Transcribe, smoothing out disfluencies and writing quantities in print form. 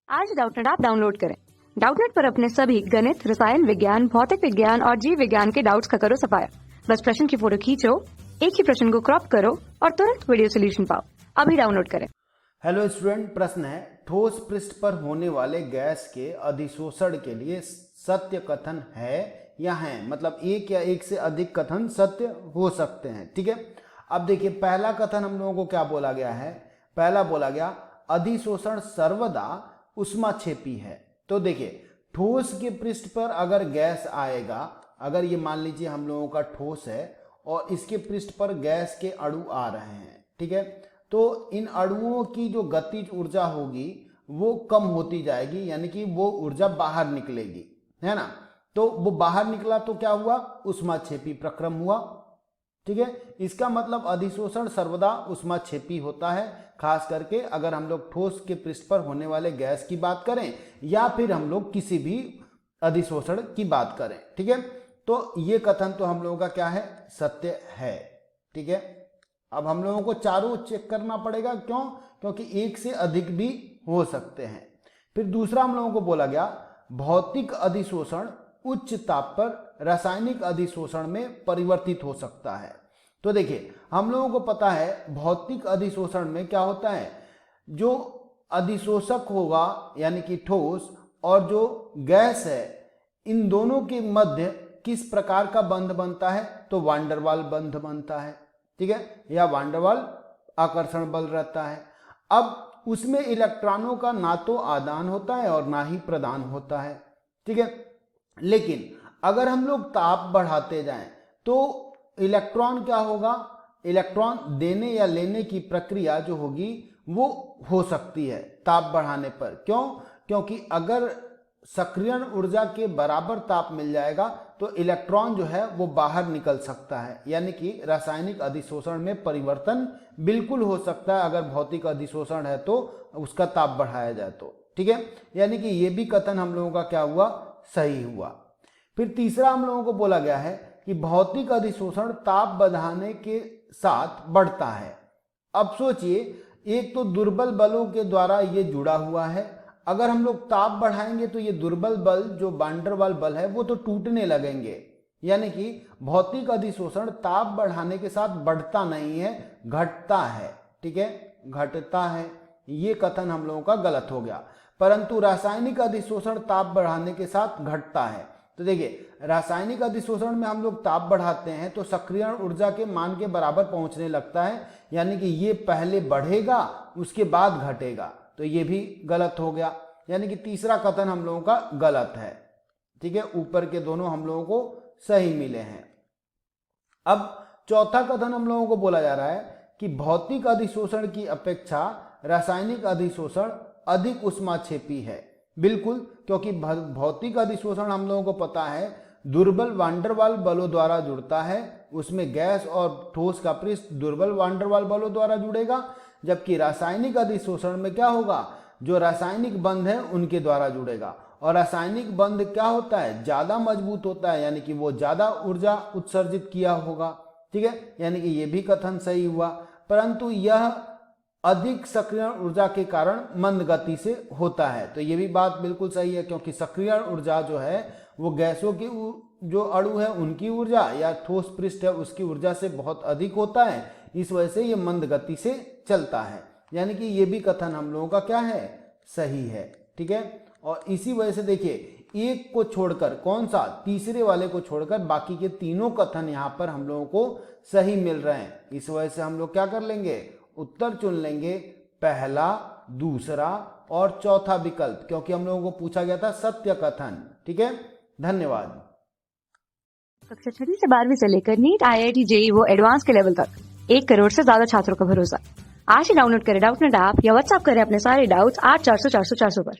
आज Doubtnut app download करें। Doubtnut पर अपने सभी गणित, रसायन विज्ञान, भौतिक विज्ञान और जीव विज्ञान के डाउट्स का करो सफाया। बस प्रश्न की फोटो खींचो, एक ही प्रश्न को क्रॉप करो और तुरंत वीडियो सोल्यूशन पाओ। अभी डाउनलोड करें। हेलो स्टूडेंट, प्रश्न है ठोस पृष्ठ पर होने वाले गैस के अधिशोषण के लिए सत्य कथन है या है, मतलब एक या एक से अधिक कथन सत्य हो सकते हैं। ठीक है, अब देखिए पहला कथन हम लोगों को क्या बोला गया है। पहला बोला गया अधिशोषण सर्वदा उष्माक्षेपी है। तो देखिए ठोस के पृष्ठ पर अगर गैस आएगा, अगर ये मान लीजिए हम लोगों का ठोस है और इसके पृष्ठ पर गैस के अणु आ रहे हैं, ठीक है, तो इन अणुओं की जो गतिज ऊर्जा होगी वो कम होती जाएगी, यानी कि वो ऊर्जा बाहर निकलेगी, है ना। तो वो बाहर निकला तो क्या हुआ, उष्माक्षेपी प्रक्रम हुआ। ठीक है, इसका मतलब अधिशोषण सर्वदा उष्माक्षेपी होता है, खास करके अगर हम लोग ठोस के पृष्ठ पर होने वाले गैस की बात करें या फिर हम लोग किसी भी अधिशोषण की बात करें। ठीक है, तो ये कथन तो हम लोगों का क्या है, सत्य है। ठीक है, अब हम लोगों को चारों चेक करना पड़ेगा, क्यों, क्योंकि एक से अधिक भी हो सकते हैं। फिर दूसरा हम लोगों को बोला गया भौतिक अधिशोषण उच्च ताप पर रासायनिक अधिशोषण में परिवर्तित हो सकता है। तो देखिए हम लोगों को पता है भौतिक अधिशोषण में क्या होता है, जो अधिशोषक होगा यानी कि ठोस और जो गैस है, इन दोनों के मध्य किस प्रकार का बंध बनता है, तो वान डेर वाल बंध बनता है। ठीक है, या वान डेर वाल आकर्षण बल रहता है। अब उसमें इलेक्ट्रॉनों का ना तो आदान होता है और ना ही प्रदान होता है। ठीक है, लेकिन अगर हम लोग ताप बढ़ाते जाएं तो इलेक्ट्रॉन क्या होगा, इलेक्ट्रॉन देने या लेने की प्रक्रिया जो होगी वो हो सकती है ताप बढ़ाने पर। क्यों, क्योंकि अगर सक्रियण ऊर्जा के बराबर ताप मिल जाएगा तो इलेक्ट्रॉन जो है वो बाहर निकल सकता है, यानी कि रासायनिक अधिशोषण में परिवर्तन बिल्कुल हो सकता है अगर भौतिक अधिशोषण है तो उसका ताप बढ़ाया जाए तो। ठीक है, यानी कि ये भी कथन हम लोगों का क्या हुआ, सही हुआ। फिर तीसरा हम लोगों को बोला गया है कि भौतिक अधिशोषण ताप बढ़ाने के साथ बढ़ता है। अब सोचिए, एक तो दुर्बल बलों के द्वारा ये जुड़ा हुआ है, अगर हम लोग ताप बढ़ाएंगे तो ये दुर्बल बल जो वान डेर वाल बल है वो तो टूटने लगेंगे, यानी कि भौतिक अधिशोषण ताप बढ़ाने के साथ बढ़ता नहीं है, घटता है। ठीक है, घटता है, ये कथन हम लोगों का गलत हो गया। परंतु रासायनिक अधिशोषण ताप बढ़ाने के साथ घटता है। तो देखिए रासायनिक अधिशोषण में हम लोग ताप बढ़ाते हैं तो सक्रियण ऊर्जा के मान के बराबर पहुंचने लगता है, यानी कि ये पहले बढ़ेगा उसके बाद घटेगा, तो ये भी गलत हो गया, यानी कि तीसरा कथन हम लोगों का गलत है। ठीक है, ऊपर के दोनों हम लोगों को सही मिले हैं। अब चौथा कथन हम लोगों को बोला जा रहा है कि भौतिक अधिशोषण की अपेक्षा रासायनिक अधिशोषण अधिक उष्माक्षेपी है। बिल्कुल, क्योंकि भौतिक अधिशोषण हम लोगों को पता है दुर्बल वान डेर वाल बलों द्वारा जुड़ता है, उसमें गैस और ठोस का पृष्ठ दुर्बल वान डेर वाल बलों द्वारा जुड़ेगा, जबकि रासायनिक अधिशोषण में क्या होगा, जो रासायनिक बंध है उनके द्वारा जुड़ेगा। और रासायनिक बंध क्या होता है, ज्यादा मजबूत होता है, यानी कि वो ज्यादा ऊर्जा उत्सर्जित किया होगा। ठीक है, यानी कि ये भी कथन सही हुआ, परंतु यह अधिक सक्रियण ऊर्जा के कारण मंद गति से होता है। तो ये भी बात बिल्कुल सही है, क्योंकि सक्रियण ऊर्जा जो है वो गैसों की जो अणु है उनकी ऊर्जा या ठोस पृष्ठ है उसकी ऊर्जा से बहुत अधिक होता है, इस वजह से ये मंद गति से चलता है, यानी कि ये भी कथन हम लोगों का क्या है, सही है। ठीक है, और इसी वजह से देखिए एक को छोड़कर, कौन सा, तीसरे वाले को छोड़कर बाकी के तीनों कथन यहाँ पर हम लोगों को सही मिल रहे हैं। इस वजह से हम लोग क्या कर लेंगे, उत्तर चुन लेंगे पहला, दूसरा और चौथा विकल्प, क्योंकि हम लोगों को पूछा गया था सत्य कथन। ठीक है, धन्यवाद। कक्षा 6 से 12वीं से लेकर नीट, IIT, JEE वो एडवांस के लेवल तक 1 करोड़ से ज्यादा छात्रों का भरोसा। आज ही डाउनलोड करें डाउटनेट ऐप या व्हाट्सएप करें अपने सारे डाउट्स 8400 400 400 पर।